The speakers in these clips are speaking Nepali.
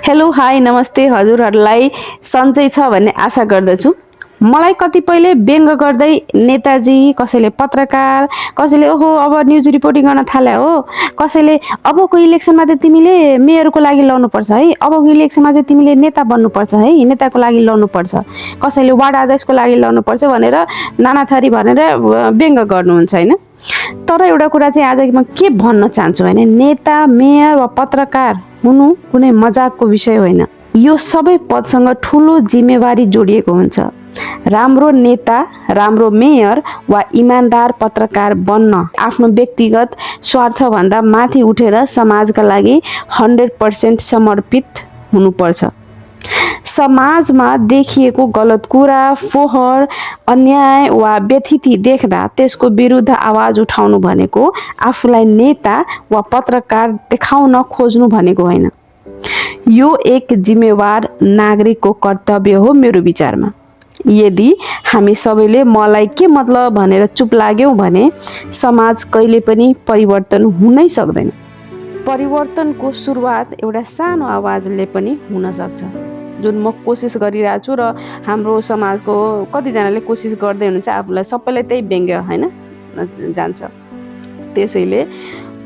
हेलो हाई नमस्ते हजुरहरूलाई सन्चै छ भन्ने आशा गर्दछु। मलाई कतिपयले व्यङ्ग गर्दै नेताजी, कसैले पत्रकार, कसैले ओहो अब न्युज रिपोर्टिङ गर्न थाले हो, कसैले अबको इलेक्सनमा चाहिँ तिमीले मेयरको लागि लड्नुपर्छ है, अबको इलेक्सनमा चाहिँ तिमीले नेता बन्नुपर्छ है, नेताको लागि लड्नुपर्छ, कसैले वार्ड अध्यक्षको लागि लड्नुपर्छ भनेर नाना थरी भनेर व्यङ्ग गर्नुहुन्छ होइन। तर एउटा कुरा चाहिँ आज म के भन्न चाहन्छु भने नेता, मेयर वा पत्रकार हुनु कुनै मजाकको विषय होइन। यो सबै पदसँग ठुलो जिम्मेवारी जोडिएको हुन्छ। राम्रो नेता, राम्रो मेयर वा इमान्दार पत्रकार बन्न आफ्नो व्यक्तिगत स्वार्थभन्दा माथि उठेर समाजका लागि 100% समर्पित हुनुपर्छ। समाजमा देखिएको गलत कुरा, फोहोर, अन्याय वा व्यथिति देख्दा त्यसको विरुद्ध आवाज उठाउनु भनेको आफूलाई नेता वा पत्रकार देखाउन खोज्नु भनेको होइन। यो एक जिम्मेवार नागरिकको कर्तव्य हो मेरो विचारमा। यदि हामी सबैले मलाई के मतलब भनेर चुप लाग्यौँ भने समाज कहिले पनि परिवर्तन हुनै सक्दैन। परिवर्तनको सुरुवात एउटा सानो आवाजले पनि हुन सक्छ, जुन म कोसिस गरिरहेको छु र हाम्रो समाजको कतिजनाले कोसिस गर्दै हुनुहुन्छ। आफूलाई सबैलाई त्यही व्यङ्ग्य होइन जान्छ। त्यसैले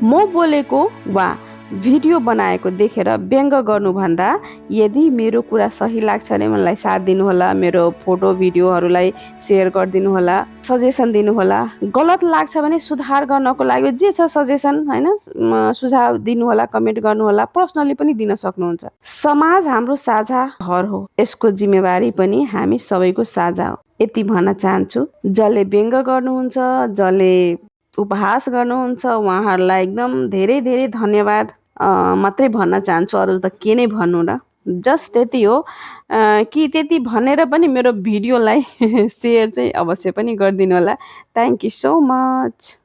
म बोलेको वा भिडियो बनाएको देखेर व्यङ्ग गर्नुभन्दा यदि मेरो कुरा सही लाग्छ भने मलाई साथ दिनुहोला, मेरो फोटो भिडियोहरूलाई सेयर गरिदिनु होला, सजेसन दिनुहोला। गलत लाग्छ भने सुधार गर्नको लागि जे छ सजेसन होइन सुझाव दिनुहोला, कमेन्ट गर्नुहोला, पर्सनली पनि दिन सक्नुहुन्छ। समाज हाम्रो साझा घर हो, यसको जिम्मेवारी पनि हामी सबैको साझा हो। यति भन्न चाहन्छु। जसले व्यङ्ग गर्नुहुन्छ, जसले उपहास गर्नुहुन्छ उहाँहरूलाई एकदम धेरै धेरै धन्यवाद मात्रै भन्न चाहन्छु। अरू त के नै भन्नु र, जस्ट त्यति हो कि त्यति भनेर पनि मेरो भिडियोलाई सेयर चाहिँ अवश्य पनि गरिदिनु होला। Thank you so much.